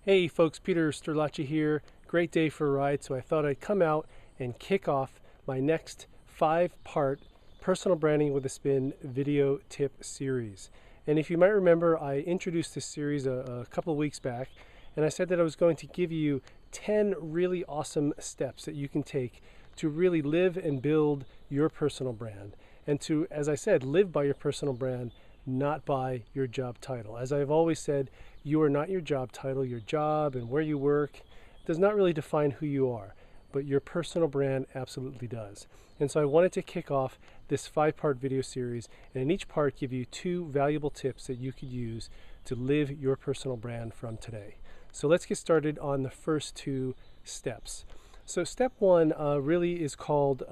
Hey folks, Peter Sterlacci here. Great day for a ride, so I thought I'd come out and kick off my next 5-part personal branding with a spin video tip series. And if you might remember, I introduced this series a couple of weeks back, and I said that I was going to give you 10 really awesome steps that you can take to really live and build your personal brand. And to, as I said, live by your personal brand, not by your job title. As I've always said, you are not your job title. Your job and where you work does not really define who you are, but your personal brand absolutely does. And so I wanted to kick off this 5-part video series, and in each part give you 2 valuable tips that you could use to live your personal brand from today. So let's get started on the first 2 steps. So step 1 really is called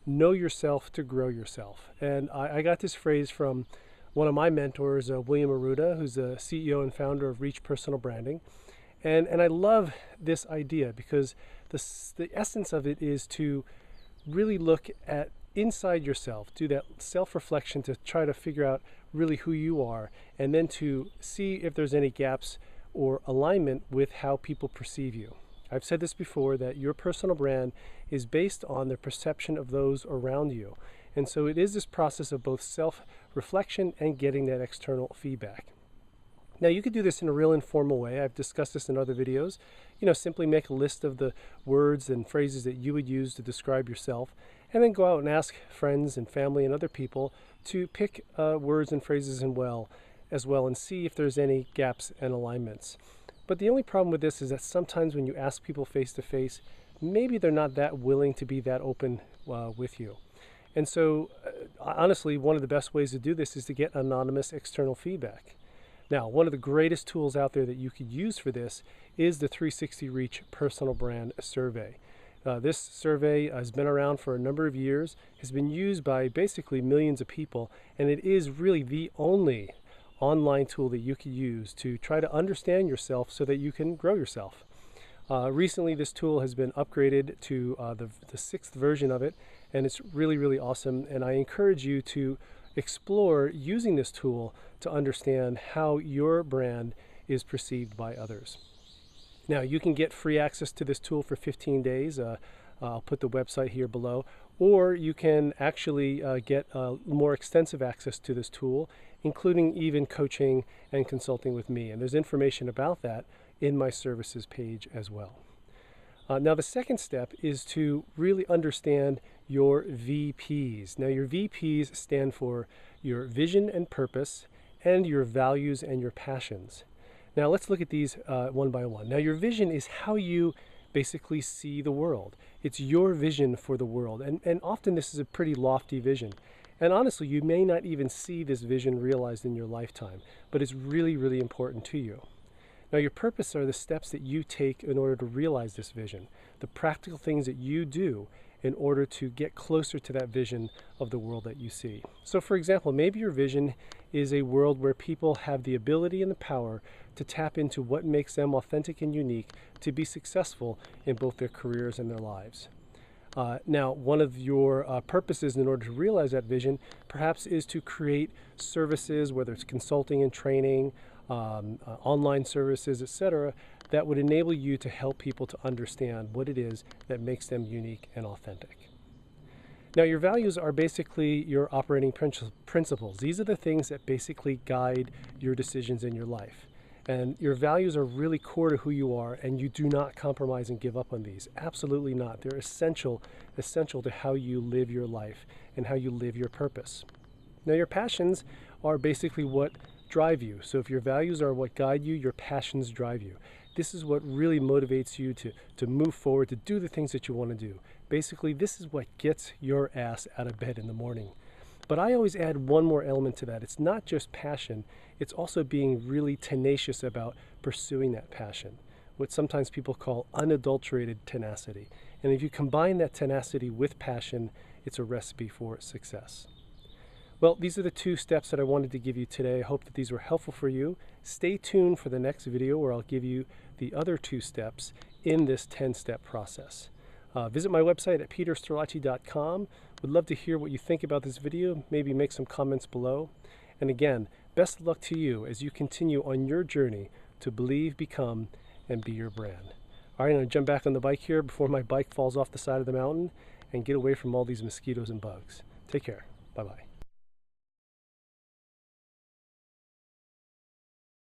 know yourself to grow yourself. And I got this phrase from one of my mentors, William Arruda, who's the CEO and founder of Reach Personal Branding. And I love this idea because the essence of it is to really look at inside yourself, do that self-reflection to try to figure out really who you are, and then to see if there's any gaps or alignment with how people perceive you. I've said this before, that your personal brand is based on the perception of those around you. And so it is this process of both self-reflection and getting that external feedback. Now you could do this in a real informal way. I've discussed this in other videos. Simply make a list of the words and phrases that you would use to describe yourself, and then go out and ask friends and family and other people to pick words and phrases as well and see if there's any gaps and alignments. But the only problem with this is that sometimes when you ask people face to face, maybe they're not that willing to be that open with you. And so, honestly, one of the best ways to do this is to get anonymous external feedback. Now, one of the greatest tools out there that you could use for this is the 360 Reach Personal Brand Survey. This survey has been around for a number of years, has been used by basically millions of people, and it is really the only online tool that you could use to try to understand yourself so that you can grow yourself. Recently, this tool has been upgraded to the 6th version of it, and it's really, really awesome. And I encourage you to explore using this tool to understand how your brand is perceived by others. Now, you can get free access to this tool for 15 days. I'll put the website here below. Or you can actually get more extensive access to this tool, including even coaching and consulting with me. And there's information about that in my services page as well. Now, the second step is to really understand your VPs. Now, your VPs stand for your vision and purpose, and your values and your passions. Now, let's look at these one by one. Now, your vision is how you basically see the world. It's your vision for the world. And often this is a pretty lofty vision. And honestly, you may not even see this vision realized in your lifetime, but it's really, really important to you. Now, your purpose are the steps that you take in order to realize this vision, the practical things that you do in order to get closer to that vision of the world that you see. So, for example, maybe your vision is a world where people have the ability and the power to tap into what makes them authentic and unique to be successful in both their careers and their lives. Now, one of your purposes in order to realize that vision perhaps is to create services, whether it's consulting and training, online services, etc., that would enable you to help people to understand what it is that makes them unique and authentic. Now, your values are basically your operating principles. These are the things that basically guide your decisions in your life. And your values are really core to who you are, and you do not compromise and give up on these. Absolutely not. They're essential to how you live your life and how you live your purpose. Now, your passions are basically what drive you. So if your values are what guide you, your passions drive you. This is what really motivates you to move forward, to do the things that you want to do. Basically, this is what gets your ass out of bed in the morning. But I always add one more element to that. It's not just passion, it's also being really tenacious about pursuing that passion, what sometimes people call unadulterated tenacity. And if you combine that tenacity with passion, it's a recipe for success. Well, these are the 2 steps that I wanted to give you today. I hope that these were helpful for you. Stay tuned for the next video where I'll give you the other 2 steps in this 10-step process. Visit my website at petersterlacci.com. Would love to hear what you think about this video. Maybe make some comments below. And again, best of luck to you as you continue on your journey to believe, become, and be your brand. All right, I'm going to jump back on the bike here before my bike falls off the side of the mountain and get away from all these mosquitoes and bugs. Take care. Bye-bye.